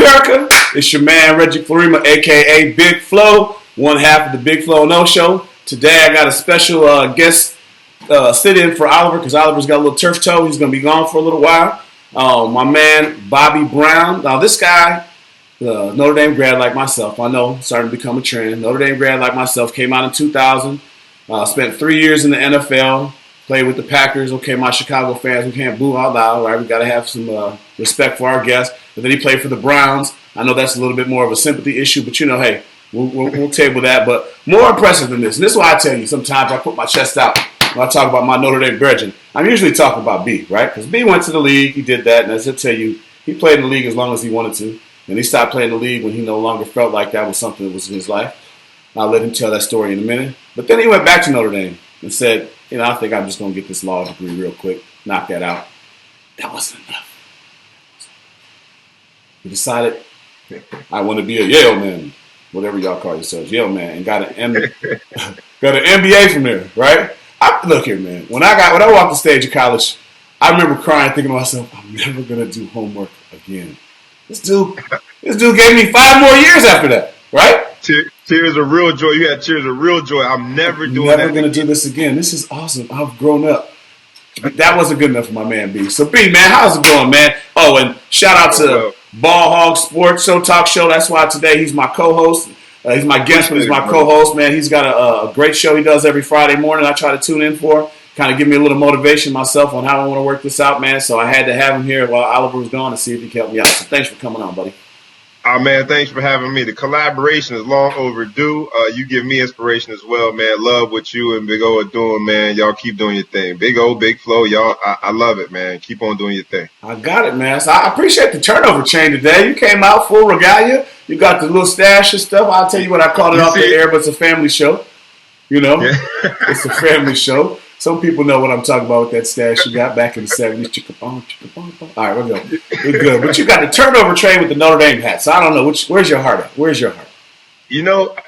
America? It's your man, Reggie Florima, a.k.a. Big Flo, one half of the Big Flo No Show. Today I got a special guest sit-in for Oliver because Oliver's got a little turf toe. He's going to be gone for a little while. My man, Bobby Brown. Now, this guy, Notre Dame grad like myself, I know, starting to become a trend. Notre Dame grad like myself, came out in 2000, spent 3 years in the NFL, played with the Packers. Okay, my Chicago fans, we can't boo out loud, right? We got to have some respect for our guests. But then he played for the Browns. I know that's a little bit more of a sympathy issue, but hey, we'll table that. But more impressive than this, and this is why I tell you, sometimes I put my chest out when I talk about my Notre Dame brethren. I'm usually talking about B, right? Because B went to the league, he did that, and as I tell you, he played in the league as long as he wanted to. And he stopped playing the league when he no longer felt like that was something that was in his life. I'll let him tell that story in a minute. But then he went back to Notre Dame and said, I think I'm just going to get this law degree real quick, knock that out. That wasn't enough. He decided, I want to be a Yale man, whatever y'all call yourselves, Yale man, and got an MBA from there, right? Look here, man. When I walked the stage of college, I remember crying, thinking to myself, I'm never going to do homework again. This dude gave me 5 more years after that, right? Tears of real joy. You had tears of real joy. I'm never going to do this again. This is awesome. I've grown up. But that wasn't good enough for my man B. So B, man, how's it going, man? Oh, and shout out to Ball Hog Sports Talk Show. That's why today he's my co-host. He's my guest, but he's my co-host, man. He's got a great show he does every Friday morning. I try to tune in for. Kind of give me a little motivation myself on how I want to work this out, man. So I had to have him here while Oliver was gone to see if he could help me out. So thanks for coming on, buddy. Oh, man, thanks for having me. The collaboration is long overdue. You give me inspiration as well, man. Love what you and Big O are doing, man. Y'all keep doing your thing. Big O, Big Flo, y'all, I love it, man. Keep on doing your thing. I got it, man. So I appreciate the turnover chain today. You came out full regalia. You got the little stash and stuff. I'll tell you what, I called it off the air, but it's a family show. It's a family show. Some people know what I'm talking about with that stash you got back in the 70s. All right, we're good. But you got the turnover train with the Notre Dame hat. So I don't know. Where's your heart at? Where's your heart?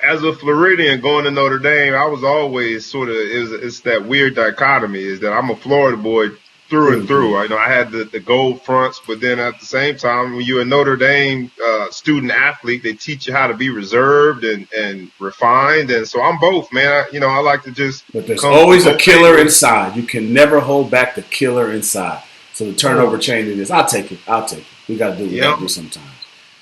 As a Floridian going to Notre Dame, I was always sort of, it's that weird dichotomy is that I'm a Florida boy through and through. I had the gold fronts, but then at the same time, when you're a Notre Dame student athlete, they teach you how to be reserved and refined. And so I'm both, man. I like to just. But there's always a killer inside. You can never hold back the killer inside. So the turnover chain it is. I'll take it. We got to do what we got to do sometimes.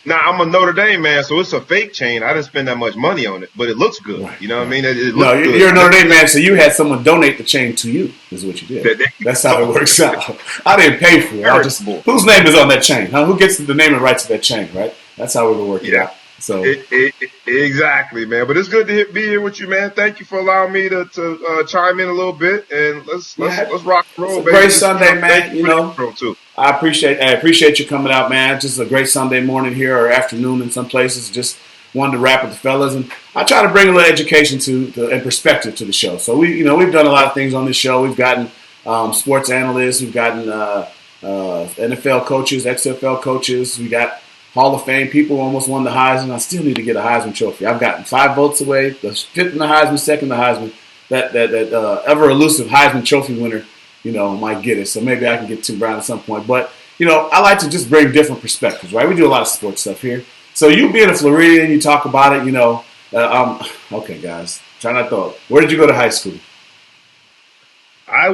Now, I'm a Notre Dame man, so it's a fake chain. I didn't spend that much money on it, but it looks good. Right, you know what I mean? It looks good. You're a Notre Dame man, so you had someone donate the chain to you, is what you did. That's how it works out. I didn't pay for it. Whose name is on that chain? Huh? Who gets the name and rights to that chain, right? That's how it would work out. So exactly, man. But it's good to be here with you, man. Thank you for allowing me to chime in a little bit, and let's rock and roll, baby. Great Sunday, man. I appreciate you coming out, man. Just a great Sunday morning here or afternoon in some places. Just wanted to rap with the fellas, and I try to bring a little education and perspective to the show. So we've done a lot of things on this show. We've gotten sports analysts, we've gotten NFL coaches, XFL coaches. We got Hall of Fame people almost won the Heisman. I still need to get a Heisman trophy. I've gotten 5 votes away. The 5th in the Heisman, 2nd in the Heisman. That ever elusive Heisman trophy winner, might get it. So maybe I can get Tim Brown at some point. But I like to just bring different perspectives, right? We do a lot of sports stuff here. So you being a Floridian, you talk about it. Okay, guys, try not to. Where did you go to high school? I'm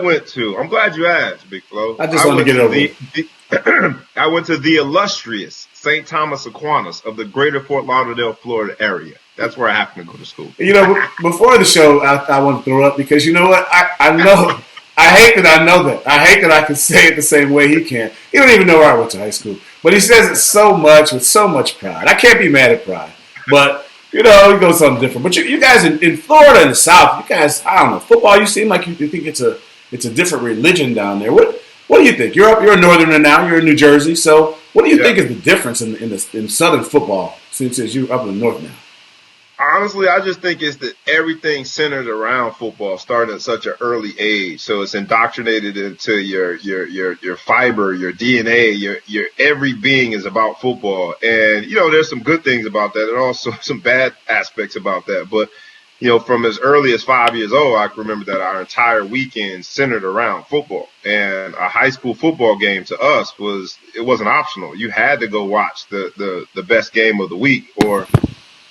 glad you asked, Big Flo. I just wanted to get it over. I went to the illustrious St. Thomas Aquinas of the greater Fort Lauderdale, Florida area. That's where I happen to go to school. Before the show, I want to throw up because you know what? I know. I hate that I know that. I hate that I can say it the same way he can. He don't even know where I went to high school. But he says it so much with so much pride. I can't be mad at pride. But, he goes something different. But you guys in Florida in the South, you guys, I don't know, football, you seem like you think it's a different religion down there. What do you think? You're a Northerner now. You're in New Jersey. So what do you think is the difference in Southern football since you're up in the North now? Honestly, I just think it's that everything centered around football starting at such an early age. So it's indoctrinated into your fiber, your DNA, your every being is about football. And, there's some good things about that and also some bad aspects about that. But from as early as 5 years old, I can remember that our entire weekend centered around football. And a high school football game to us wasn't optional. You had to go watch the best game of the week, or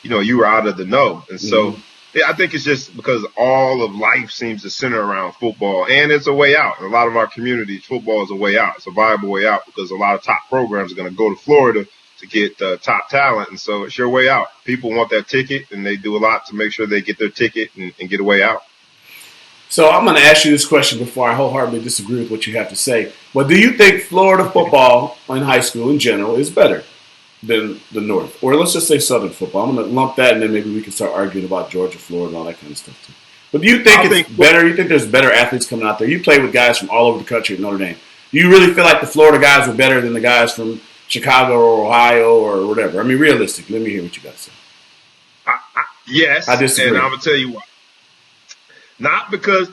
you were out of the know. And so yeah, I think it's just because all of life seems to center around football, and it's a way out. In a lot of our communities, football is a way out. It's a viable way out because a lot of top programs are going to go to Florida to get top talent. And so it's your way out. People want that ticket, and they do a lot to make sure they get their ticket and get a way out. So I'm going to ask you this question before I wholeheartedly disagree with what you have to say. But do you think Florida football in high school in general is better than the North? Or let's just say Southern football. I'm going to lump that, and then maybe we can start arguing about Georgia, Florida, and all that kind of stuff too. But do you think it's better? You think there's better athletes coming out there? You play with guys from all over the country at Notre Dame. Do you really feel like the Florida guys were better than the guys from Chicago or Ohio or whatever? I mean, realistically, let me hear what you guys say. Yes, I disagree. And I'm gonna tell you why. Not because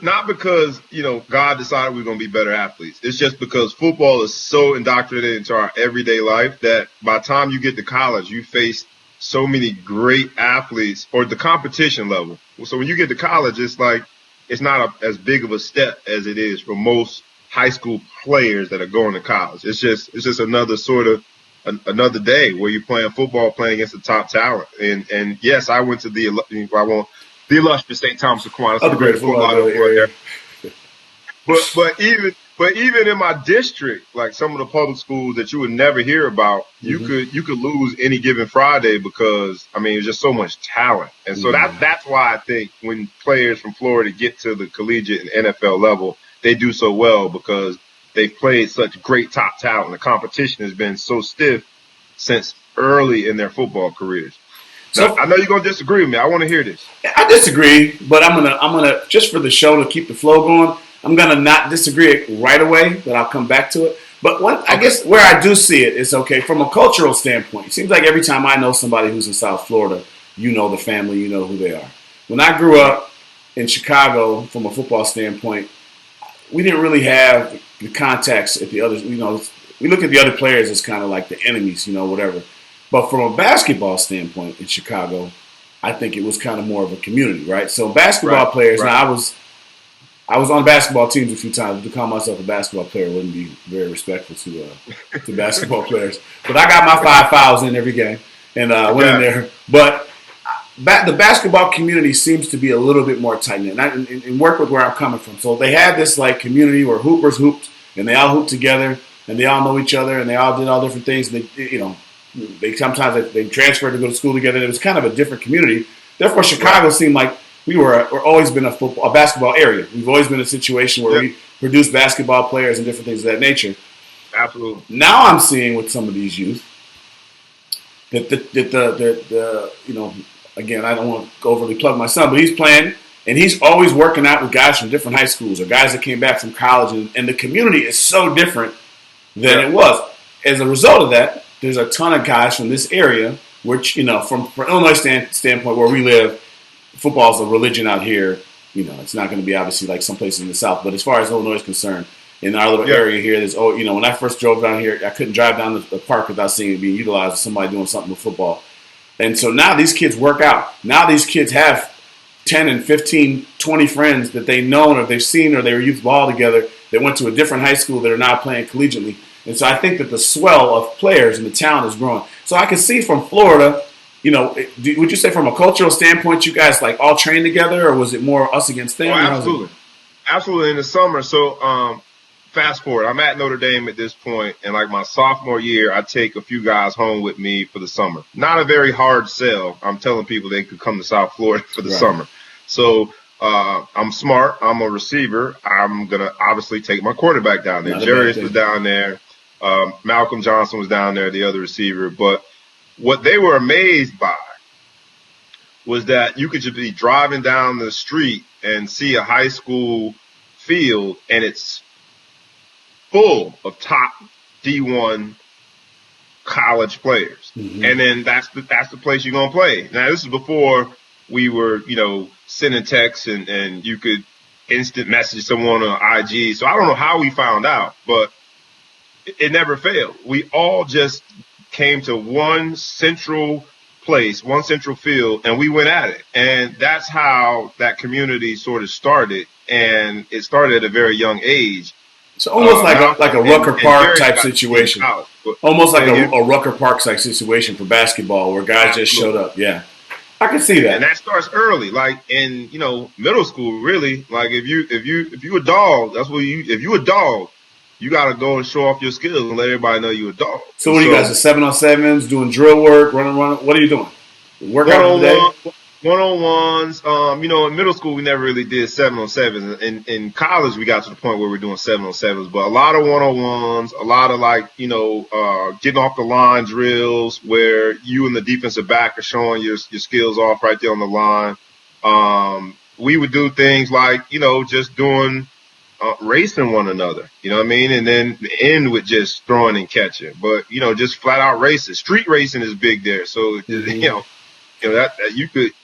God decided we're gonna be better athletes. It's just because football is so indoctrinated into our everyday life that by the time you get to college, you face so many great athletes, or the competition level. So when you get to college, it's like it's not as big of a step as it is for most high school players that are going to college. It's just another sort of another day where you're playing football, playing against the top talent. And yes, I went to the illustrious St. Thomas Aquinas. Oh, the great football area. But even in my district, like some of the public schools that you would never hear about, you could lose any given Friday because it's just so much talent. And so that's why I think when players from Florida get to the collegiate and NFL level, they do so well because they've played such great top talent. The competition has been so stiff since early in their football careers. Now, I know you're gonna disagree with me. I want to hear this. I disagree, but I'm gonna just for the show to keep the flow going, I'm gonna not disagree right away, but I'll come back to it. But I guess where I do see it is okay from a cultural standpoint. It seems like every time I know somebody who's in South Florida, you know the family, you know who they are. When I grew up in Chicago, from a football standpoint, we didn't really have the contacts at the others. We look at the other players as kind of like the enemies, whatever. But from a basketball standpoint in Chicago, I think it was kind of more of a community, right? So basketball players. Now I was on basketball teams a few times. To call myself a basketball player wouldn't be very respectful to basketball players. But I got my 5 fouls in every game and went in there. But the basketball community seems to be a little bit more tight-knit, and work with where I'm coming from. So they have this like community where hoopers hooped, and they all hooped together, and they all know each other, and they all did all different things. And they sometimes they transferred to go to school together. It was kind of a different community. Therefore, Chicago seemed like we're always been a basketball area. We've always been a situation where we produce basketball players and different things of that nature. Absolutely. Now I'm seeing with some of these youth that again, I don't want to overly plug my son, but he's playing, and he's always working out with guys from different high schools or guys that came back from college, and the community is so different than it was. As a result of that, there's a ton of guys from this area, which, from Illinois standpoint where we live, football is a religion out here. It's not going to be obviously like some places in the South, but as far as Illinois is concerned, in our little area here, there's, when I first drove down here, I couldn't drive down the park without seeing it being utilized as somebody doing something with football. And so now these kids work out. Now these kids have 10 and 15, 20 friends that they've known or they've seen or they were youth ball together that went to a different high school that are now playing collegiately. And so I think that the swell of players and the talent is growing. So I can see from Florida, would you say from a cultural standpoint, you guys like all train together, or was it more us against them? Oh, absolutely. Absolutely in the summer. So fast forward, I'm at Notre Dame at this point, and like my sophomore year, I take a few guys home with me for the summer. Not a very hard sell. I'm telling people they could come to South Florida for the summer. So I'm smart. I'm a receiver. I'm going to obviously take my quarterback down there. Jarius was down there. Malcolm Johnson was down there, the other receiver. But what they were amazed by was that you could just be driving down the street and see a high school field, and it's full of top D1 college players. Mm-hmm. And then that's the place you're going to play. Now, this is before we were, sending texts and you could instant message someone on IG. So I don't know how we found out, but it never failed. We all just came to one central place, one central field, and we went at it. And that's how that community sort of started. And it started at a very young age. It's almost like a Rucker Park type situation. Almost like a Rucker Park type situation for basketball where guys just showed up. Yeah. I can see that. And that starts early, like in, middle school, really. Like if you a dog, if you a dog, you got to go and show off your skills and let everybody know you a dog. So what are you guys, the 7-on-7s, doing drill work, running? What are you doing? Workout today? One-on-ones. In middle school, we never really did 7-on-7s. In college, we got to the point where we're doing 7-on-7s. But a lot of one-on-ones, a lot of getting off the line drills where you and the defensive back are showing your skills off right there on the line. We would do things like, just doing racing one another, you know what I mean? And then end with just throwing and catching. But, just flat out races. Street racing is big there. So, that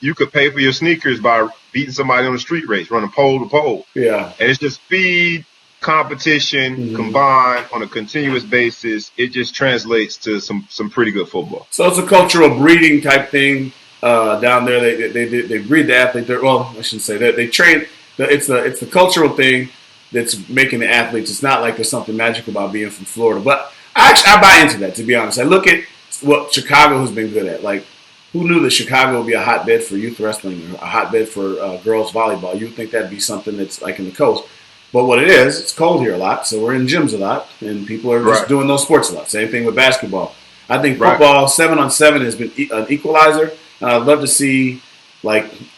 you could pay for your sneakers by beating somebody on a street race, running pole to pole. Yeah. And it's just speed, competition combined on a continuous basis. It just translates to some pretty good football. So it's a cultural breeding type thing down there. They breed the athlete. Well, I shouldn't say that. They train. It's the cultural thing that's making the athletes. It's not like there's something magical about being from Florida. But I buy into that, to be honest. I look at what Chicago has been good at. Like, who knew that Chicago would be a hotbed for youth wrestling or a hotbed for girls volleyball? You would think that'd be something that's like in the coast. But what it is, it's cold here a lot, so we're in gyms a lot, and people are just doing those sports a lot. Same thing with basketball. I think football, 7-on-7 has been an equalizer, and I'd love to see,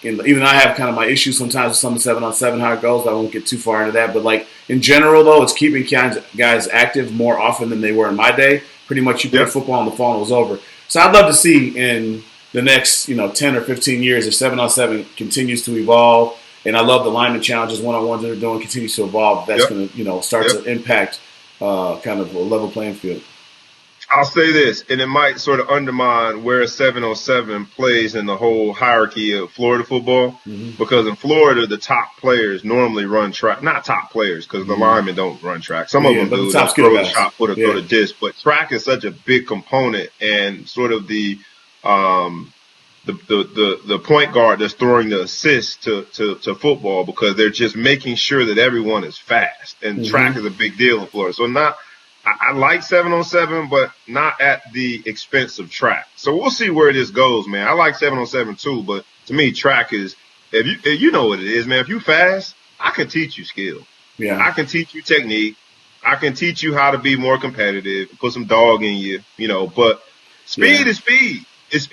even I have kind of my issues sometimes with some of 7-on-7, how it goes. I won't get too far into that. But, in general, though, it's keeping guys active more often than they were in my day. Pretty much you played football in the fall and it was over. So I'd love to see in the next, 10 or 15 years, if 7-on-7 continues to evolve, and I love the lineman challenges, one-on-ones that they're doing, continues to evolve, that's going to, start to impact kind of a level playing field. I'll say this, and it might sort of undermine where 7-on-7 plays in the whole hierarchy of Florida football, because in Florida, the top players normally run track. Not top players, because the linemen don't run track. Some of them do. They'll throw the shot put or throw the disc. But track is such a big component, and sort of the point guard that's throwing the assist to football, because they're just making sure that everyone is fast, and track is a big deal in Florida. So I like 7-on-7, but not at the expense of track. So we'll see where this goes, man. I like 7-on-7 too, but to me, track is, if you know what it is, man. If you fast, I can teach you skill. Yeah, I can teach you technique. I can teach you how to be more competitive, put some dog in you, But speed is speed. It's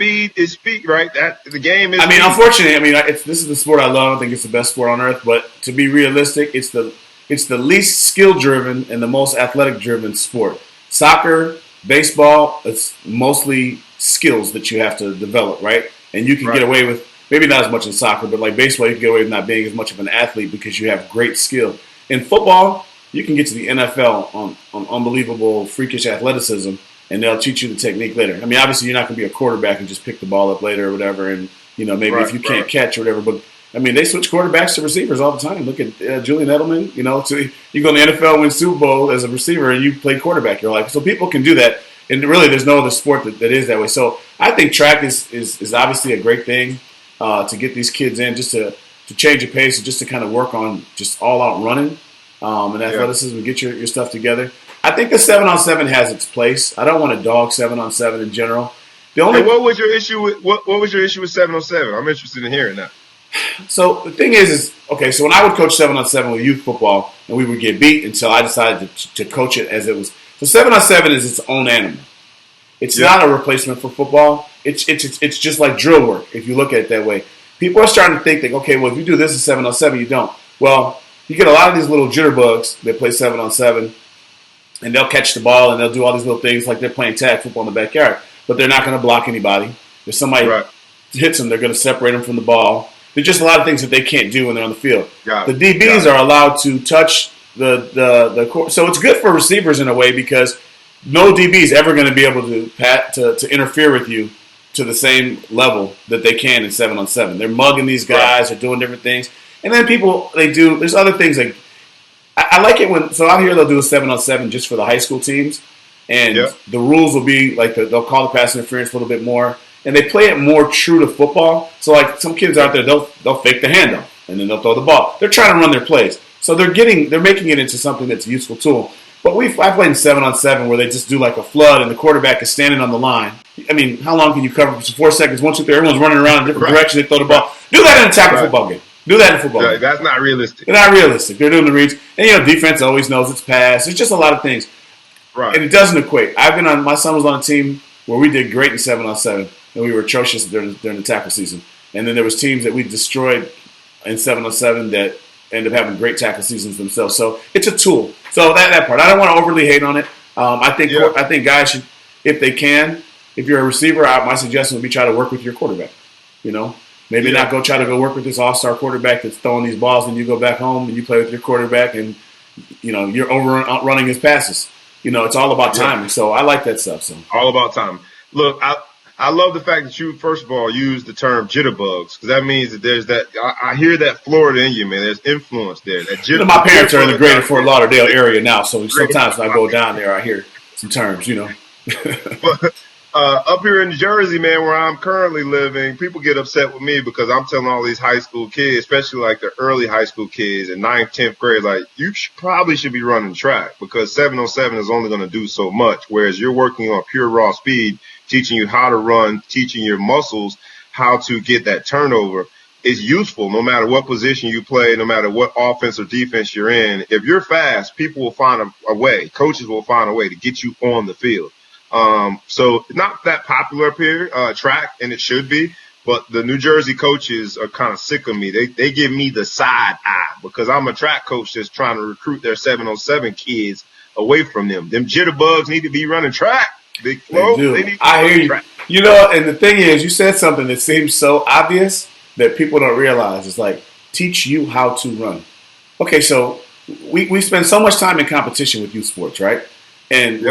speed, right? That the game is. Unfortunately, this is the sport I love. I think it's the best sport on earth. But to be realistic, it's the least skill-driven and the most athletic-driven sport. Soccer, baseball, it's mostly skills that you have to develop, right? And you can get away with, maybe not as much in soccer, but like baseball, you can get away with not being as much of an athlete because you have great skill. In football, you can get to the NFL on unbelievable, freakish athleticism, and they'll teach you the technique later. Obviously, you're not going to be a quarterback and just pick the ball up later or whatever, and, maybe if you can't catch or whatever, but they switch quarterbacks to receivers all the time. Look at Julian Edelman. So you go in the NFL, win Super Bowl as a receiver, and you play quarterback your life. So people can do that, and really, there's no other sport that is that way. So I think track is obviously a great thing to get these kids in, just to change your pace, and just to kind of work on just all out running and athleticism, and get your stuff together. I think the 7-on-7 has its place. I don't want to dog 7-on-7 in general. What was your issue with 7-on-7? I'm interested in hearing that. So the thing is okay, so when I would coach 7-on-7 with youth football, and we would get beat until I decided to coach it as it was. So 7-on-7 is its own animal. It's not a replacement for football. It's just like drill work, if you look at it that way. People are starting to think that, okay, well, if you do this in 7-on-7, you don't. Well, you get a lot of these little jitterbugs that play 7-on-7, and they'll catch the ball, and they'll do all these little things like they're playing tag football in the backyard. But they're not going to block anybody. If somebody hits them, they're going to separate them from the ball. There's just a lot of things that they can't do when they're on the field. The DBs are allowed to touch the court. So it's good for receivers in a way, because no DB is ever going to be able to interfere with you to the same level that they can in 7-on-7. They're mugging these guys, they're doing different things. And then there's other things like, I like it when, so out here they'll do a 7-on-7 just for the high school teams. And the rules will be like, they'll call the pass interference a little bit more. and they play it more true to football. So like some kids out there, they'll fake the handoff and then they'll throw the ball. They're trying to run their plays, so they're making it into something that's a useful tool. But I played in 7-on-7 where they just do like a flood and the quarterback is standing on the line. I mean, how long can you cover for 4 seconds? 1, 2, 3, everyone's running around in different directions. They throw the ball. Do that in a tackle football game. Do that in a football game. That's not realistic. They're not realistic. They're doing the reads. And, defense always knows it's pass. There's just a lot of things. Right. And it doesn't equate. My son was on a team where we did great in 7-on-7, and we were atrocious during the tackle season. And then there was teams that we destroyed in 7-on-7 that end up having great tackle seasons themselves. So it's a tool. So that part, I don't want to overly hate on it. I think guys should, if they can, if you're a receiver, my suggestion would be try to work with your quarterback. Maybe not try to go work with this all-star quarterback that's throwing these balls, and you go back home and you play with your quarterback, and you're outrunning his passes. It's all about timing. So I like that stuff. So all about timing. Look, I love the fact that you, first of all, use the term jitterbugs, because that means that there's that. I hear that Florida in you, man. There's influence there. My parents are in the greater Fort Lauderdale area now, so sometimes when I go down there, I hear some terms, But up here in Jersey, man, where I'm currently living, people get upset with me because I'm telling all these high school kids, especially like the early high school kids in 9th, 10th grade, like you probably should be running track because 7-on-7 is only going to do so much, whereas you're working on pure raw speed, teaching you how to run, teaching your muscles how to get that turnover is useful no matter what position you play, no matter what offense or defense you're in. If you're fast, people will find a way, coaches will find a way to get you on the field. So not that popular up here, track, and it should be, but the New Jersey coaches are kind of sick of me. They give me the side eye because I'm a track coach that's trying to recruit their 7-on-7 kids away from them. Them jitterbugs need to be running track. Big Flo, I hear you. Track. And the thing is, you said something that seems so obvious that people don't realize. It's like, teach you how to run. Okay, so we spend so much time in competition with youth sports, right? And,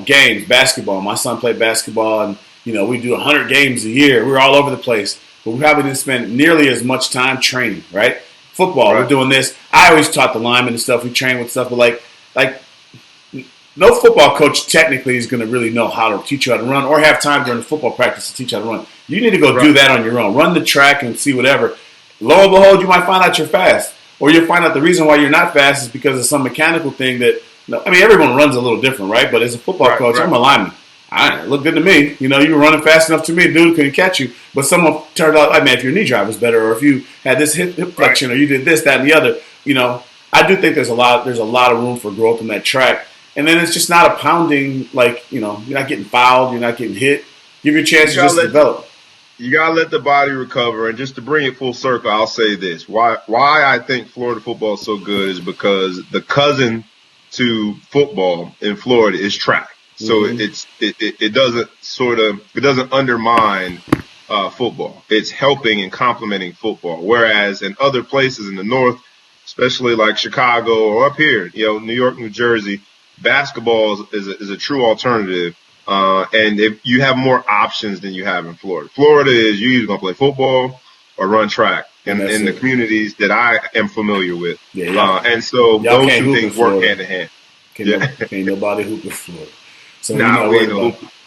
games, basketball. My son played basketball, and, we do 100 games a year. We're all over the place. But we probably didn't spend nearly as much time training, right? Football, We're doing this. I always taught the linemen and stuff. We train with stuff. But, like no football coach technically is going to really know how to teach you how to run or have time during the football practice to teach you how to run. You need to go do that on your own. Run the track and see whatever. Lo and behold, you might find out you're fast. Or you'll find out the reason why you're not fast is because of some mechanical thing that everyone runs a little different, right? But as a football coach, I'm a lineman. It looked good to me. You were running fast enough to me, dude couldn't catch you. But someone turned out, if your knee drive was better, or if you had this hip flexion, or you did this, that, and the other. I do think there's a lot of room for growth in that track. And then it's just not a pounding, you're not getting fouled, you're not getting hit. Give your chance to just develop. You got to let the body recover. And just to bring it full circle, I'll say this. Why I think Florida football is so good is because the cousin to football in Florida is track. So it doesn't undermine football. It's helping and complementing football. Whereas in other places in the North, especially like Chicago or up here, New York, New Jersey, basketball is a true alternative. And if you have more options than you have in Florida. Florida is you either going to play football or run track in the communities that I am familiar with. And so those two things work hand in hand. Can't nobody hoop in Florida. So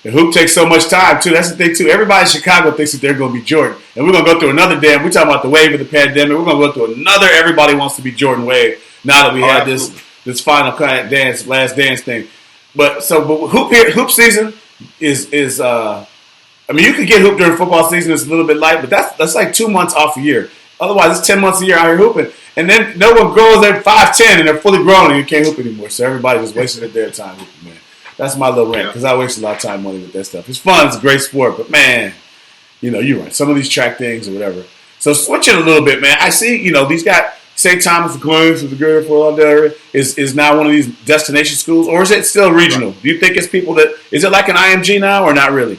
the hoop takes so much time, too. That's the thing, too. Everybody in Chicago thinks that they're going to be Jordan. And we're going to go through another we're talking about the wave of the pandemic. We're going to go through another everybody wants to be Jordan wave now that we had this final kind of last dance thing. But hoop season is you could get hoop during football season. It's a little bit light, but that's like 2 months off a year. Otherwise, it's 10 months a year out here hooping. And then no one grows at 5'10" and they're fully grown and you can't hoop anymore. So everybody just wasting their time hooping, man. That's my little rant because I waste a lot of time money with that stuff. It's fun. It's a great sport. But, man, you're right. Some of these track things or whatever. So switching a little bit, man. I see, these got St. Thomas Aquinas with the greater Fort Lauderdale area is now one of these destination schools, or is it still regional? Do you think it's people is it like an IMG now or not really?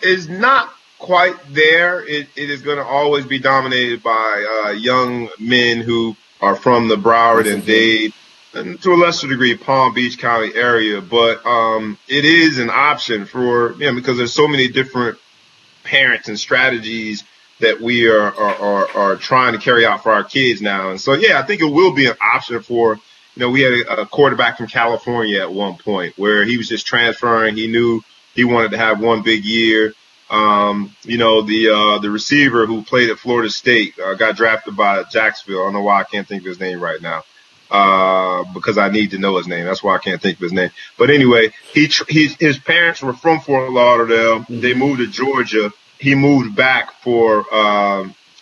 It's not quite there. It is going to always be dominated by young men who are from the Broward and Dade, and to a lesser degree, Palm Beach County area. But it is an option for because there's so many different parents and strategies that we are trying to carry out for our kids now. And so, I think it will be an option for, we had a quarterback from California at one point where he was just transferring. He knew he wanted to have one big year. The receiver who played at Florida State got drafted by Jacksonville. I don't know why I can't think of his name right now. Because I need to know his name. That's why I can't think of his name. But anyway, his parents were from Fort Lauderdale. Mm-hmm. They moved to Georgia. He moved back for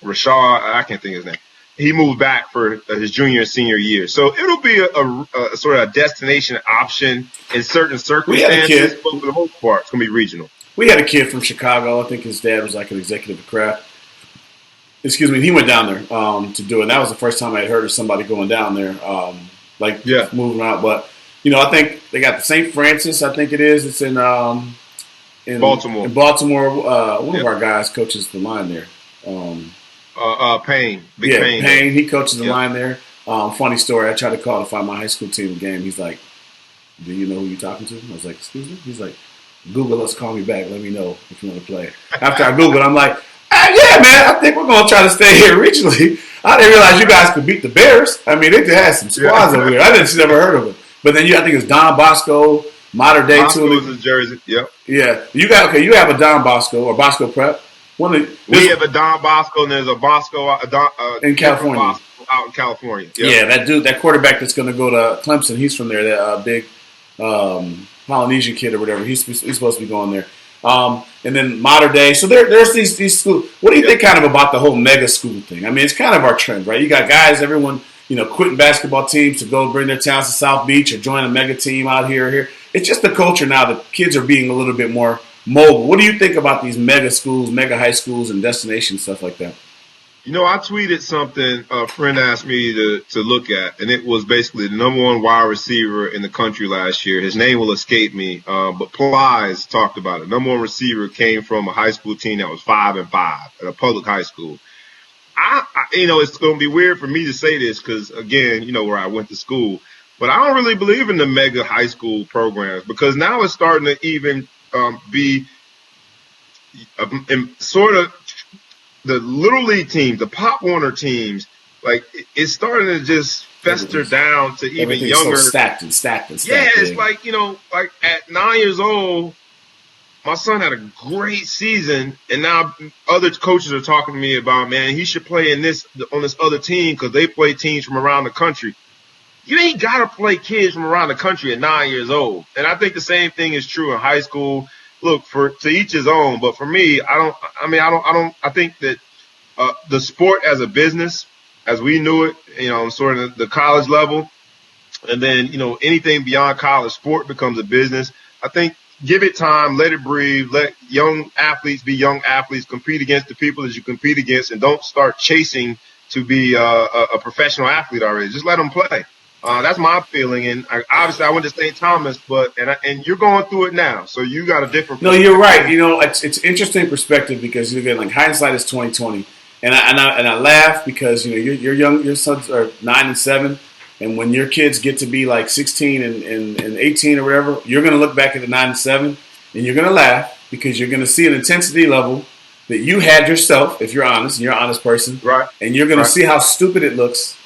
Rashad. I can't think of his name. He moved back for his junior and senior year. So it'll be a sort of a destination option in certain circumstances. But for the most part, it's going to be regional. We had a kid from Chicago. I think his dad was like an executive of Kraft. Excuse me. He went down there to do it. And that was the first time I had heard of somebody going down there, moving out. But, I think they got the St. Francis, I think it is. It's in Baltimore. In Baltimore. One of our guys coaches the line there. Payne. Payne. He coaches the line there. Funny story. I tried to call to find my high school team game. He's like, "Do you know who you're talking to?" I was like, "Excuse me." He's like, "Google us. Call me back. Let me know if you want to play." After I Googled, I'm like, "Yeah, man. I think we're gonna try to stay here regionally." I didn't realize you guys could beat the Bears. I mean, they just had some squads over here. I didn't never heard of them. But then I think it's Don Bosco, Mater Dei too. in Jersey. Yep. Yeah. You have a Don Bosco or Bosco Prep. We have a Don Bosco, and there's a Bosco in California. Bosco out in California. Yep. Yeah, that quarterback that's going to go to Clemson, he's from there. That big Polynesian kid or whatever. He's supposed to be going there. And then Mater Dei. So there's these schools. What do you think kind of about the whole mega school thing? I mean, it's kind of our trend, right? You got guys, everyone, quitting basketball teams to go bring their talents to South Beach or join a mega team out here. It's just the culture now that kids are being a little bit more mobile. What do you think about these mega schools, mega high schools, and destination stuff like that? I tweeted something a friend asked me to look at, and it was basically the number one wide receiver in the country last year. His name will escape me, but Plies talked about it. Number one receiver came from a high school team that was 5-5 at a public high school. It's going to be weird for me to say this because, again, where I went to school, but I don't really believe in the mega high school programs because now it's starting to even be sort of the little league teams, the Pop Warner teams, like it's starting to just fester down to even younger. So stacked. Yeah, it's like like at 9 years old, my son had a great season, and now other coaches are talking to me about, man, he should play on this other team because they play teams from around the country. You ain't got to play kids from around the country at 9 years old. And I think the same thing is true in high school. Look, to each his own. But for me, I think that the sport as a business, as we knew it, sort of the college level, and then, anything beyond college, sport becomes a business. I think give it time, let it breathe, let young athletes be young athletes, compete against the people that you compete against, and don't start chasing to be a professional athlete already. Just let them play. That's my feeling, and obviously I went to St. Thomas, and you're going through it now, so you got a different. No, you're right. It's interesting perspective because again, like hindsight is 20/20, and I laugh because you're young, your sons are 9 and 7, and when your kids get to be like 16 and 18 or whatever, you're going to look back at the 9 and 7, and you're going to laugh because you're going to see an intensity level that you had yourself, if you're honest, and you're an honest person, right? And you're going to see how stupid it looks.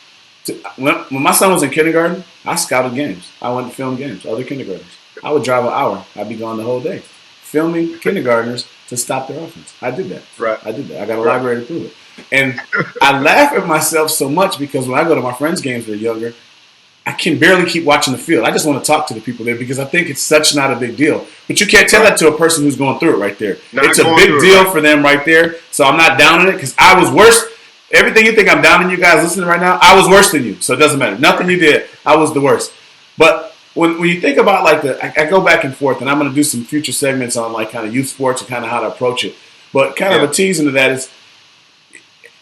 When my son was in kindergarten, I scouted games. I went to film games, other kindergartners. I would drive an hour. I'd be gone the whole day. Filming kindergartners to stop their offense. I did that. Right. I did that. I got a library to prove it. And I laugh at myself so much because when I go to my friends' games that are younger, I can barely keep watching the field. I just want to talk to the people there because I think it's such not a big deal. But you can't tell that to a person who's going through it right there. It's a big deal for them right there. So I'm not down on it because I was worse. Everything you think I'm down on you guys listening right now, I was worse than you. So it doesn't matter. Nothing you did, I was the worst. But when you think about like I go back and forth, and I'm going to do some future segments on like kind of youth sports and kind of how to approach it. But kind of a tease into that is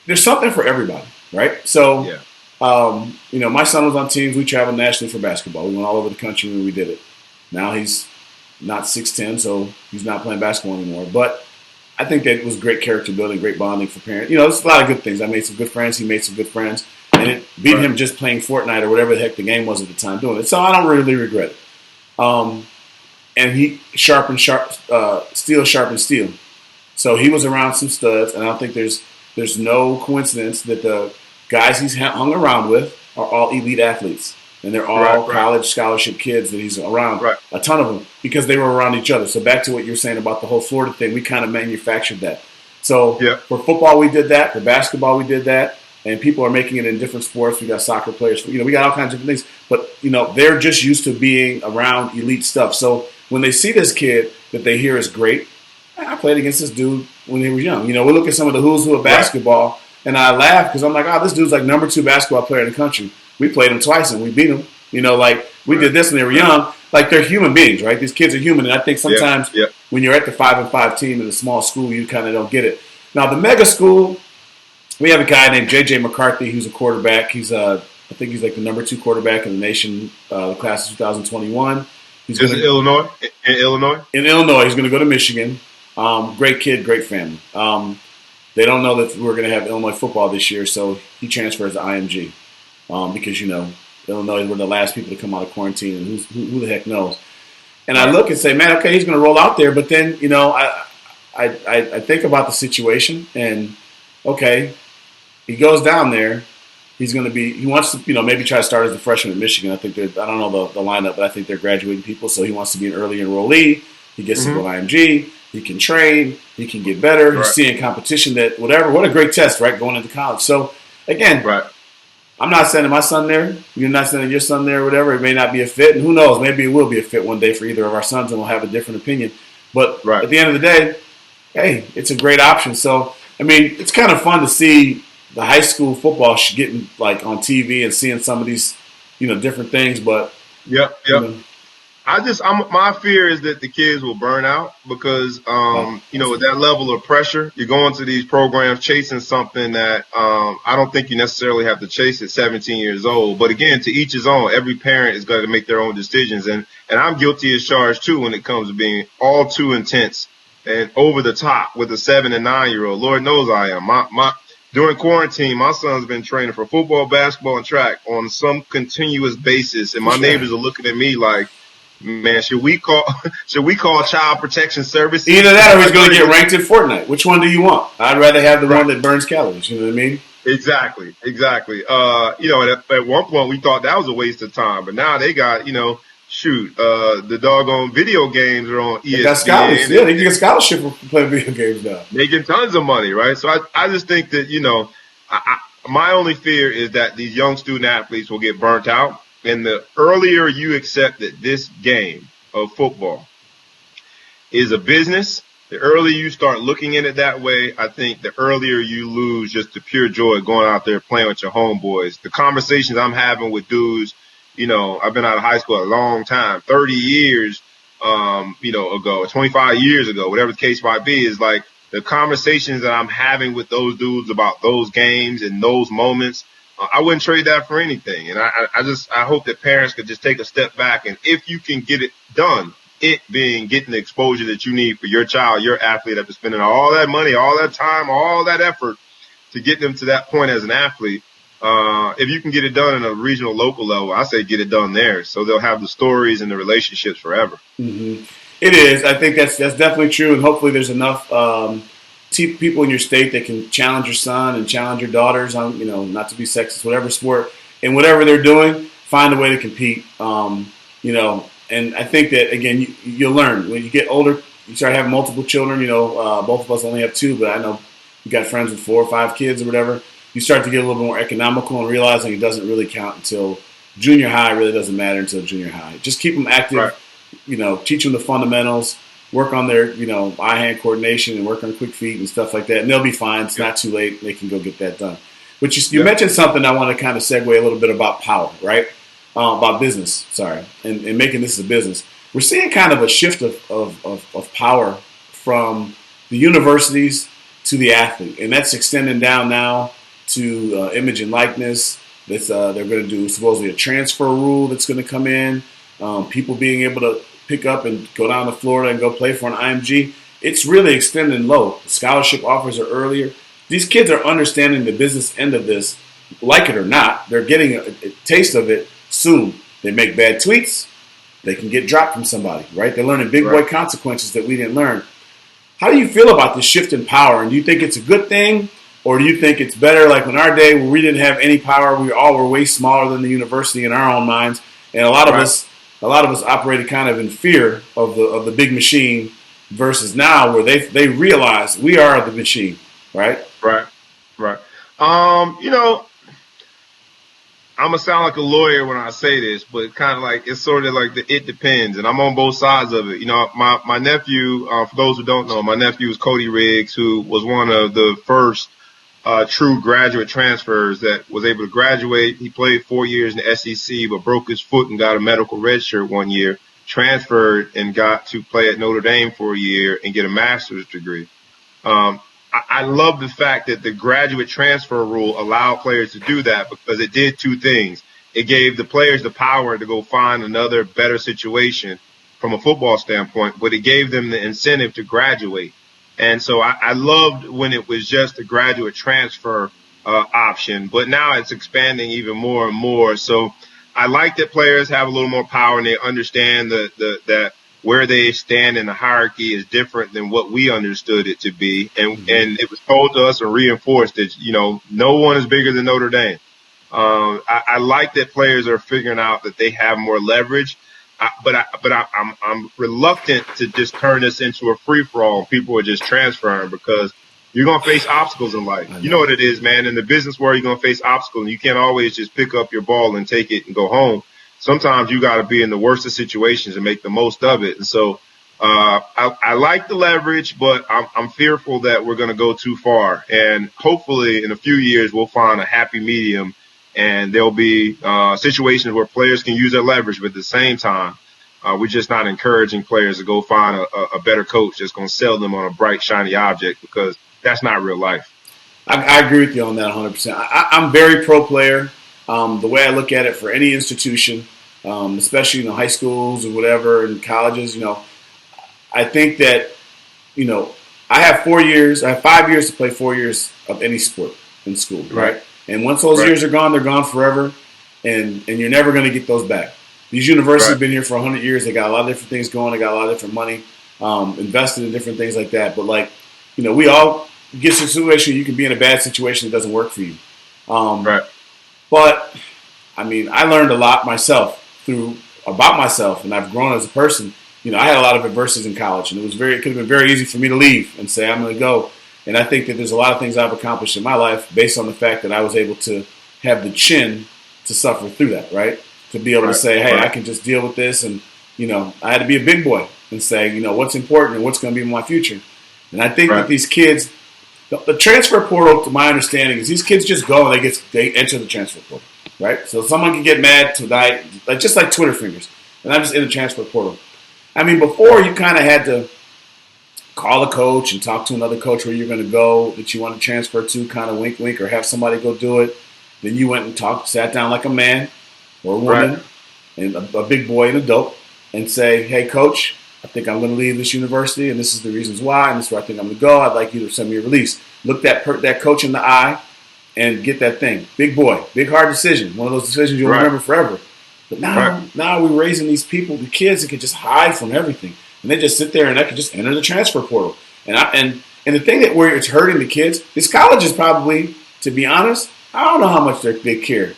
there's something for everybody, right? So, my son was on teams. We traveled nationally for basketball. We went all over the country when we did it. Now he's not 6'10", so he's not playing basketball anymore. But I think that it was great character building, great bonding for parents. There's a lot of good things. I made some good friends. He made some good friends. And it beat him just playing Fortnite or whatever the heck the game was at the time doing it. So I don't really regret it. And he steel sharpened steel. So he was around some studs, and I don't think there's no coincidence that the guys he's hung around with are all elite athletes. And they're Right, all right, college scholarship kids that he's around, right. a ton of them, because they were around each other. So back to what you're saying about the whole Florida thing, we kind of manufactured that. So Yeah. for football, we did that. For basketball, we did that. And people are making it in different sports. We got soccer players. We got all kinds of different things. But, they're just used to being around elite stuff. So when they see this kid that they hear is great, I played against this dude when he was young. We look at some of the who's who of Right. basketball, and I laugh because I'm like, this dude's like number 2 basketball player in the country. We played him twice and we beat him. We Right. did this when they were young. Like, they're human beings, right? These kids are human, and I think Yeah. sometimes Yeah. when you're at the 5-5 team in a small school, you kind of don't get it. Now, the mega school, we have a guy named J.J. McCarthy who's a quarterback. I think he's like the number 2 quarterback in the nation, the class of 2021. He's Is it Illinois? In Illinois? in Illinois. He's going to go to Michigan. Great kid, great family. They don't know that we're going to have Illinois football this year, so he transfers to IMG because Illinois were the last people to come out of quarantine, and who the heck knows? And I look and say, man, okay, he's going to roll out there, but then I think about the situation, and okay, he goes down there. He wants to, maybe try to start as a freshman at Michigan. I don't know the lineup, but I think they're graduating people, so he wants to be an early enrollee. He gets to go to IMG. He can train. He can get better. Right. He's seeing competition that whatever. What a great test, right? Going into college. So again, Right. I'm not sending my son there. You're not sending your son there, or whatever. It may not be a fit, and who knows? Maybe it will be a fit one day for either of our sons, and we'll have a different opinion. But Right. at the end of the day, hey, it's a great option. So I mean, it's kind of fun to see the high school football getting like on TV and seeing some of these, different things. But Yep. My fear is that the kids will burn out because, with that level of pressure, you're going to these programs chasing something that I don't think you necessarily have to chase at 17 years old. But again, to each his own. Every parent is going to make their own decisions, and I'm guilty as charged too when it comes to being all too intense and over the top with a 7 and 9-year-old. Lord knows I am. During quarantine, my son's been training for football, basketball, and track on some continuous basis, and my neighbors are looking at me like, man, should we call Child Protection Services? Either that or he's going to get ranked in Fortnite. Which one do you want? I'd rather have the one that burns calories. You know what I mean? Exactly. At one point we thought that was a waste of time, but now they got, the doggone video games are on ESPN. They got scholarships. Yeah, they can get scholarship for playing video games now. Making tons of money, right? So I just think that, my only fear is that these young student athletes will get burnt out. And the earlier you accept that this game of football is a business, the earlier you start looking at it that way, I think the earlier you lose just the pure joy of going out there playing with your homeboys. The conversations I'm having with dudes, I've been out of high school a long time, 30 years, ago, 25 years ago, whatever the case might be, is like the conversations that I'm having with those dudes about those games and those moments. I wouldn't trade that for anything. And I hope that parents could just take a step back. And if you can get it done, it being getting the exposure that you need for your child, your athlete, after spending all that money, all that time, all that effort to get them to that point as an athlete. If you can get it done in a regional, local level, I say get it done there. So they'll have the stories and the relationships forever. Mm-hmm. It is. I think that's definitely true. And hopefully there's enough, people in your state that can challenge your son and challenge your daughters on, not to be sexist, whatever sport, and whatever they're doing, find a way to compete. And I think that, again, you'll learn. When you get older, you start having multiple children. Both of us only have 2, but I know you got friends with 4 or 5 kids or whatever. You start to get a little bit more economical and realizing it doesn't really count until junior high. It really doesn't matter until junior high. Just keep them active, right. Teach them the fundamentals. Work on their, eye-hand coordination and work on quick feet and stuff like that. And they'll be fine. It's not too late. They can go get that done. But you mentioned something I want to kind of segue a little bit about power, right? About business, and making this a business. We're seeing kind of a shift of power from the universities to the athlete. And that's extending down now to image and likeness. They're going to do supposedly a transfer rule that's going to come in. People being able to pick up and go down to Florida and go play for an IMG. It's really extending low. The scholarship offers are earlier. These kids are understanding the business end of this, like it or not. They're getting a taste of it soon. They make bad tweets, they can get dropped from somebody, right? They're learning big boy consequences that we didn't learn. How do you feel about this shift in power? And do you think it's a good thing, Or do you think it's better like in our day where we didn't have any power, we all were way smaller than the university in our own minds, and a lot of us operated kind of in fear of the big machine versus now where they realize we are the machine, right? Right. Right. You know, I'm gonna sound like a lawyer when I say this, but kind of like it's sort of like it depends, and I'm on both sides of it. You know, my nephew, for those who don't know, my nephew is Cody Riggs, who was one of the first true graduate transfers that was able to graduate. He played 4 years in the SEC, but broke his foot and got a medical red shirt 1 year. Transferred and got to play at Notre Dame for a year and get a master's degree. I love the fact that the graduate transfer rule allowed players to do that because it did two things. It gave the players the power to go find another better situation from a football standpoint, but it gave them the incentive to graduate. And so I loved when it was just a graduate transfer option, but now it's expanding even more and more. So I like that players have a little more power and they understand that where they stand in the hierarchy is different than what we understood it to be. And it was told to us and reinforced that, you know, no one is bigger than Notre Dame. I like that players are figuring out that they have more leverage. But I'm reluctant to just turn this into a free for all. People are just transferring because you're going to face obstacles in life. You know what it is, man. In the business world, you're going to face obstacles and you can't always just pick up your ball and take it and go home. Sometimes you got to be in the worst of situations and make the most of it. And so I like the leverage, but I'm fearful that we're going to go too far. And hopefully in a few years, we'll find a happy medium and there'll be situations where players can use their leverage. But at the same time, we're just not encouraging players to go find a better coach that's going to sell them on a bright, shiny object because that's not real life. I agree with you on that 100%. I'm very pro player. The way I look at it for any institution, especially in high schools or whatever, and colleges, I think that, I have 4 years, I have 5 years to play 4 years of any sport in school, right? And once those years are gone, they're gone forever, and you're never going to get those back. These universities have been here for 100 years. They got a lot of different things going. They got a lot of different money invested in different things like that. But, we all get to a situation you can be in a bad situation that doesn't work for you. But, I learned a lot about myself, and I've grown as a person. I had a lot of adversities in college, and it could have been very easy for me to leave and say, I'm going to go. And I think that there's a lot of things I've accomplished in my life based on the fact that I was able to have the chin to suffer through that, right? To be able to say, hey, I can just deal with this. And, I had to be a big boy and say, what's important and what's going to be my future. And I think that these kids, the transfer portal, to my understanding, is these kids just go and they enter the transfer portal, right? So someone can get mad tonight, just like Twitter fingers, and I'm just in the transfer portal. Before you kind of had to call a coach and talk to another coach where you're going to go that you want to transfer to, kind of wink, wink, or have somebody go do it. Then you went and sat down like a man or a woman and a big boy, an adult, and say, hey, coach, I think I'm going to leave this university, and this is the reasons why, and this is where I think I'm going to go. I'd like you to send me a release. Look that coach in the eye and get that thing. Big boy, big hard decision. One of those decisions you'll remember forever. But now we're raising these people, the kids that can just hide from everything. And they just sit there and they can just enter the transfer portal. And the thing that where it's hurting the kids, these colleges probably, to be honest, I don't know how much they care.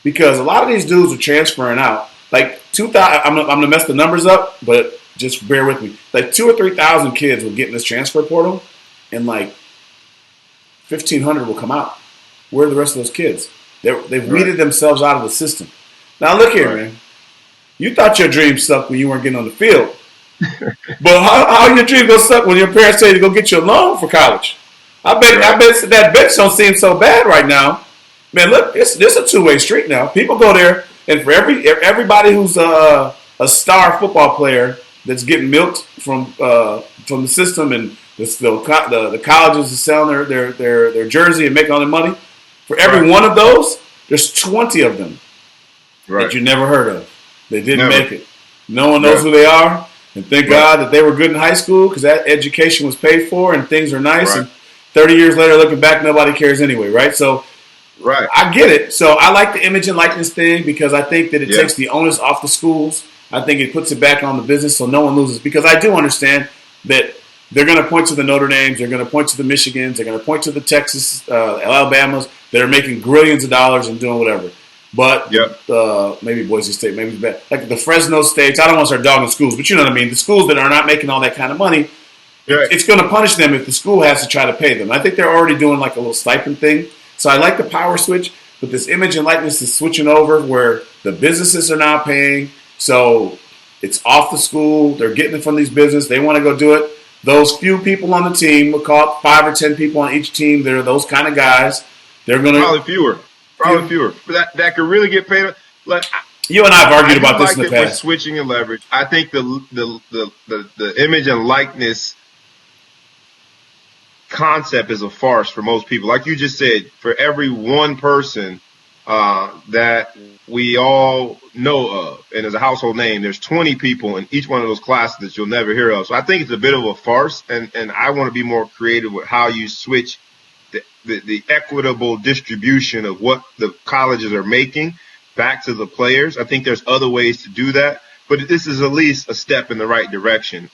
Because a lot of these dudes are transferring out. Like 2,000, I'm going to mess the numbers up, but just bear with me. Like 2,000 or 3,000 kids will get in this transfer portal, and 1,500 will come out. Where are the rest of those kids? They've weeded themselves out of the system. Now look here, man. You thought your dreams sucked when you weren't getting on the field. But how your dreams gonna suck when your parents tell you to go get you a loan for college? I bet that bench don't seem so bad right now. Man, look, this a two-way street now. People go there, and for everybody who's a star football player that's getting milked from the system, and the colleges are selling their jersey and making all their money. For every one of those, there's 20 of them that you never heard of. They didn't make it. No one knows who they are. And thank God that they were good in high school because that education was paid for and things are nice. And 30 years later, looking back, nobody cares anyway, right? So I get it. So I like the image and likeness thing because I think that it takes the onus off the schools. I think it puts it back on the business so no one loses. Because I do understand that they're going to point to the Notre Dames, they're going to point to the Michigans, they're going to point to the Texas, Alabamas that are making billions of dollars and doing whatever. But maybe Boise State, maybe like the Fresno States. I don't want to start dogging schools, but you know what I mean. The schools that are not making all that kind of money, it's going to punish them if the school has to try to pay them. I think they're already doing like a little stipend thing. So I like the power switch, but this image and likeness is switching over where the businesses are now paying. So it's off the school. They're getting it from these businesses. They want to go do it. Those few people on the team, we'll call it 5 or 10 people on each team. They're those kind of guys. They're going to probably fewer. That could really get paid. Like you and I have argued about this in the past. With switching and leverage. I think the image and likeness concept is a farce for most people. Like you just said, for every one person that we all know of, and as a household name, there's 20 people in each one of those classes that you'll never hear of. So I think it's a bit of a farce, and I want to be more creative with how you switch the equitable distribution of what the colleges are making back to the players. I think there's other ways to do that, but this is at least a step in the right direction.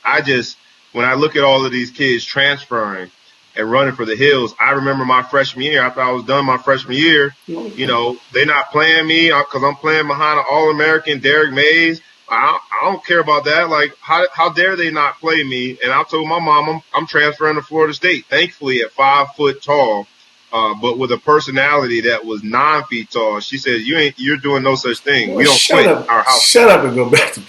When I look at all of these kids transferring and running for the hills, I remember my freshman year, after I was done my freshman year, they're not playing me because I'm playing behind an All-American Derek Mays. I don't care about that. Like, how dare they not play me? And I told my mom I'm transferring to Florida State, thankfully at 5 foot tall, but with a personality that was 9 feet tall. She said, you're doing no such thing. We don't quit our house. Shut up and go back to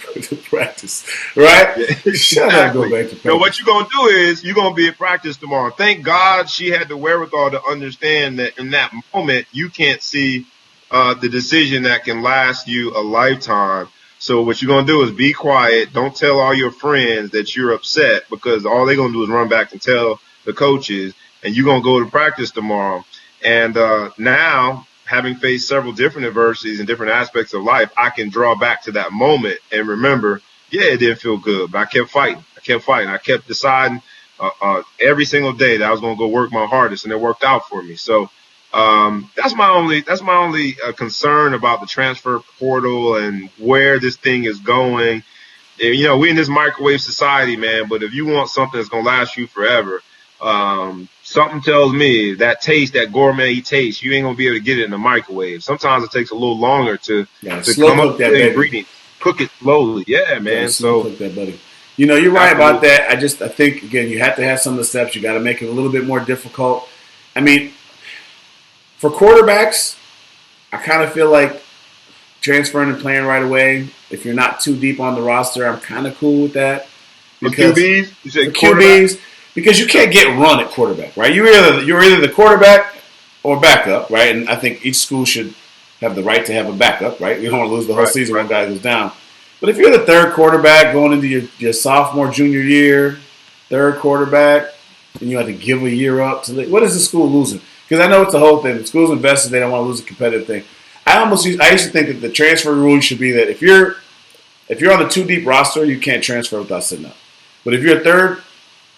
practice, right? Yeah, shut up and go back to practice. So what you're going to do is you're going to be at practice tomorrow. Thank God she had the wherewithal to understand that in that moment you can't see the decision that can last you a lifetime. So what you're going to do is be quiet. Don't tell all your friends that you're upset, because all they're going to do is run back and tell the coaches, and you're going to go to practice tomorrow. And now, having faced several different adversities and different aspects of life, I can draw back to that moment and remember, it didn't feel good, but I kept fighting. I kept deciding every single day that I was going to go work my hardest, and it worked out for me. So that's my only concern about the transfer portal and where this thing is going. And, we're in this microwave society, man, but if you want something that's going to last you forever, something tells me that taste, that gourmet taste, you ain't going to be able to get it in the microwave. Sometimes it takes a little longer to come up with the ingredients. Cook it slowly. Yeah, man. So cook that, buddy. You're right about that. I think, again, you have to have some of the steps. You got to make it a little bit more difficult. I mean, for quarterbacks, I kind of feel like transferring and playing right away, if you're not too deep on the roster, I'm kind of cool with that. Because QBs? You said QBs, because you can't get run at quarterback, right? You're either the quarterback or backup, right? And I think each school should have the right to have a backup, right? You don't want to lose the whole season when one guy goes down. But if you're the third quarterback going into your sophomore, junior year, third quarterback, and you have to give a year up, what is the school losing? Because I know it's the whole thing. The school's invested; they don't want to lose a competitive thing. I used to think that the transfer rule should be that if you're on the too deep roster, you can't transfer without sitting up. But if you're a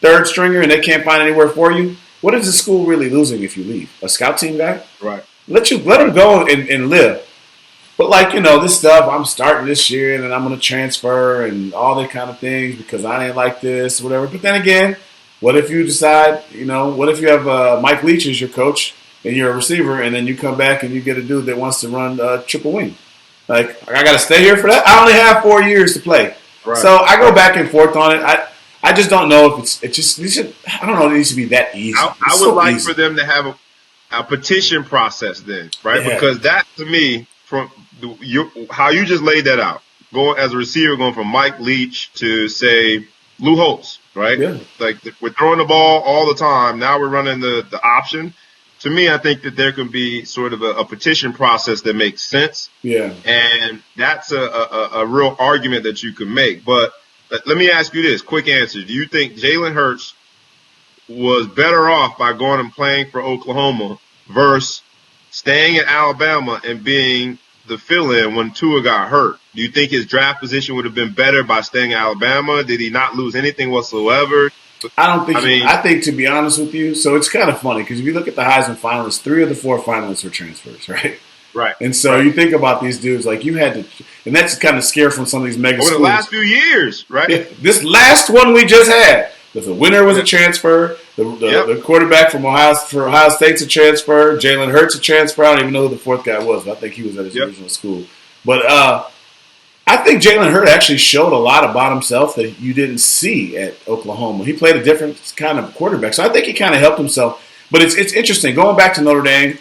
third stringer and they can't find anywhere for you, what is the school really losing if you leave? A scout team guy? Right. Let them go and live. But this stuff, I'm starting this year and then I'm going to transfer and all that kind of things because I ain't like this or whatever. But then again, what if you decide, what if you have Mike Leach as your coach and you're a receiver and then you come back and you get a dude that wants to run triple wing? Like, I got to stay here for that? I only have 4 years to play. Right. So I go back and forth on it. I just don't know if I don't know if it needs to be that easy. I would like for them to have a petition process then, right? Yeah. Because that, to me, from how you just laid that out, going as a receiver, going from Mike Leach to, say, Lou Holtz, right? Yeah. Like, we're throwing the ball all the time. Now we're running the option. To me, I think that there can be sort of a petition process that makes sense. Yeah. And that's a real argument that you can make. But let me ask you this, quick answer. Do you think Jalen Hurts was better off by going and playing for Oklahoma versus staying in Alabama and being the fill-in when Tua got hurt? Do you think his draft position would have been better by staying in Alabama? Did he not lose anything whatsoever? I don't think. I think, to be honest with you, so it's kind of funny because if you look at the Heisman finalists, 3 of the 4 finalists were transfers, right? Right. And so you think about these dudes, like you had to, and that's kind of scary from some of these mega schools. Over the last few years, right? This last one we just had, The winner was a transfer. The quarterback from Ohio State's a transfer. Jalen Hurts a transfer. I don't even know who the fourth guy was, but I think he was at his original school. But I think Jalen Hurts actually showed a lot about himself that you didn't see at Oklahoma. He played a different kind of quarterback, so I think he kind of helped himself. But it's interesting. Going back to Notre Dame,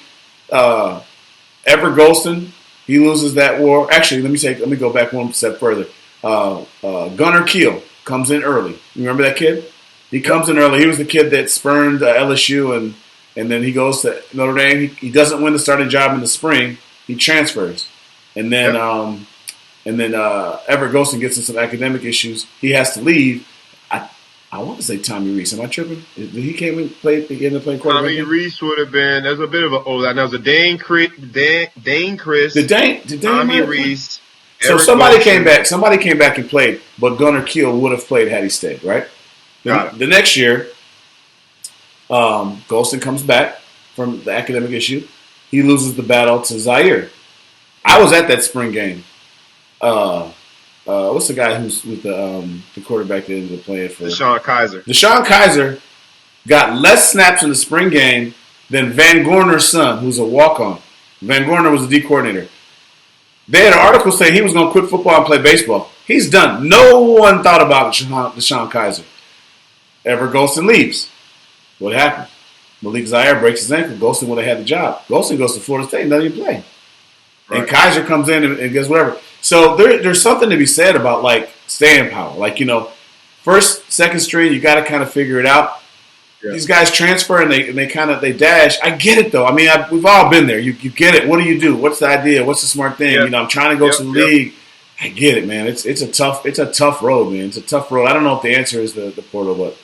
Everett Golston, he loses that war. Actually, let me go back one step further. Gunnar Kiel comes in early. You remember that kid? He comes in early. He was the kid that spurned LSU, and then he goes to Notre Dame. He doesn't win the starting job in the spring. He transfers, and then Everett Golston gets in some academic issues. He has to leave. I want to say Tommy Reese. Am I tripping? Did he came and played? He ended up playing quarterback. Tommy Reese would have been. There's a bit of that was a Dane Chris. Did Tommy Reese. So somebody came back. Somebody came back and played, but Gunnar Kiel would have played had he stayed, right? The next year, Golston comes back from the academic issue. He loses the battle to Zaire. I was at that spring game. What's the guy who's with the quarterback that ended up playing for? DeShone Kizer. DeShone Kizer got less snaps in the spring game than Van Gorner's son, who's a walk-on. Van Gorner was the D coordinator. They had an article saying he was going to quit football and play baseball. He's done. No one thought about DeShone Kizer. Everett Golston leaves. What happened? Malik Zaire breaks his ankle. Golston would have had the job. Golston goes to Florida State and doesn't even play. Right. And Kizer comes in and gets whatever. So there's something to be said about, like, staying power. Like, first, second string, you got to kind of figure it out. Yeah. These guys transfer and they dash. I get it though. I mean, we've all been there. You get it. What do you do? What's the idea? What's the smart thing? Yeah. I'm trying to go to the league. I get it, man. It's a tough road, man. It's a tough road. I don't know if the answer is the portal, but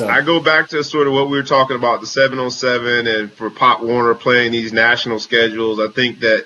I go back to sort of what we were talking about, the 7-on-7 and for Pop Warner playing these national schedules. I think that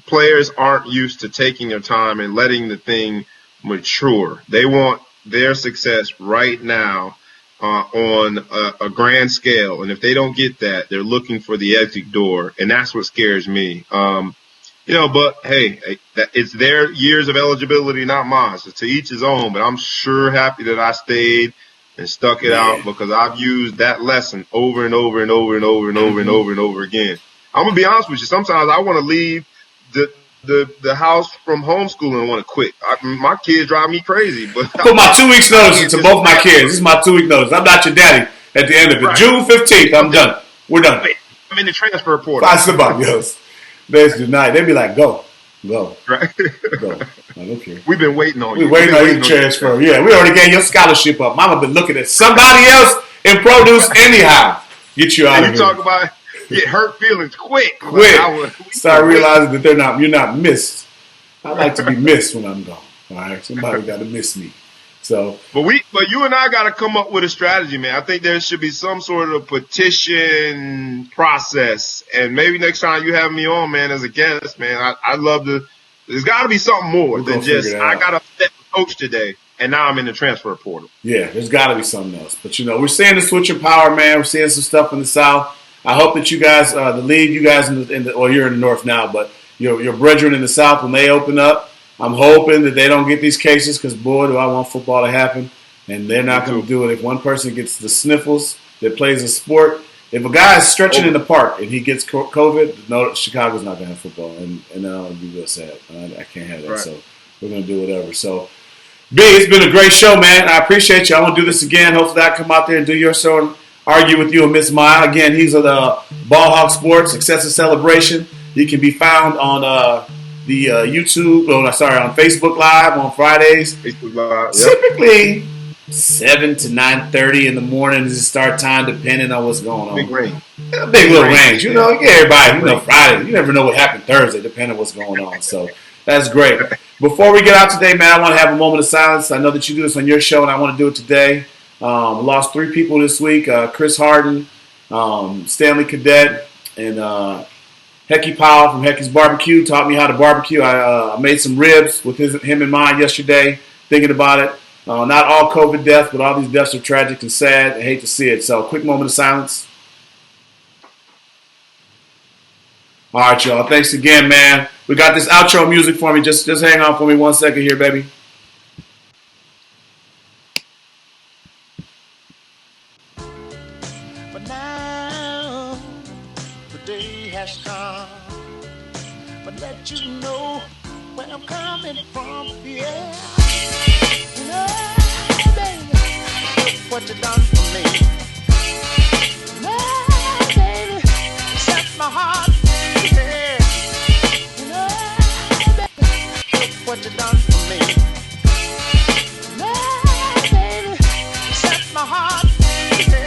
players aren't used to taking their time and letting the thing mature. They want their success right now. On a grand scale, and if they don't get that, they're looking for the exit door, and that's what scares me. But hey, it's their years of eligibility, not mine. So to each his own. But I'm sure happy that I stayed and stuck it out because I've used that lesson over and over and over and over and over and over and over again. I'm gonna be honest with you. Sometimes I want to leave the house from homeschooling and want to quit. My kids drive me crazy. But I put my 2 weeks notice to both my kids. This is my 2 week notice. I'm not your daddy at the end of it. Right. June 15th, I'm done. We're done. I'm in the transfer portal. Find somebody else. Basically, they'd be like, go. Right. Go. I don't care. We've been waiting on you. We're waiting on you to transfer. Yeah, we already gave your scholarship up. Mama been looking at somebody else in produce anyhow. Get you out of here. You talk about get hurt feelings quick. Start realizing that you're not missed. I like to be missed when I'm gone. All right, somebody got to miss me. So, but you and I got to come up with a strategy, man. I think there should be some sort of petition process, and maybe next time you have me on, man, as a guest, man, I'd love to. There's got to be something more than just I got upset with coach today, and now I'm in the transfer portal. Yeah, there's got to be something else. But we're seeing the switch of power, man. We're seeing some stuff in the South. I hope that you guys, the league, you guys you're in the North now, but your brethren in the South, when they open up, I'm hoping that they don't get these cases because, boy, do I want football to happen. And they're not going to do it. If one person gets the sniffles that plays a sport, if a guy is stretching in the park and he gets COVID, no, Chicago's not going to have football. And that'll be real sad. I can't have that. Right. So we're going to do whatever. So, B, it's been a great show, man. I appreciate you. I want to do this again. Hopefully I come out there and do your show and argue with you and Miss Maya. Again, he's of the Ball Hog Sports, Success and Celebration. He can be found on the YouTube, on Facebook Live on Fridays. Facebook Live, Typically 7 to 9:30 in the morning is the start time, depending on what's going on. Big range. A big little range. Everybody, Friday. You never know what happened Thursday, depending on what's going on. So that's great. Before we get out today, man, I want to have a moment of silence. I know that you do this on your show, and I want to do it today. Lost 3 people this week. Chris Harden, Stanley Cadet, and Hecky Powell from Hecky's Barbecue taught me how to barbecue. I made some ribs with him in mind yesterday, thinking about it. Not all COVID deaths, but all these deaths are tragic and sad. I hate to see it. So, quick moment of silence. All right, y'all. Thanks again, man. We got this outro music for me. Just hang on for me 1 second here, baby. question, but let you know where I'm coming from. Yeah, you know, baby, look what you done for me. My baby, you set my heart free. You know, baby, look what you done for me. My baby, you set my heart free.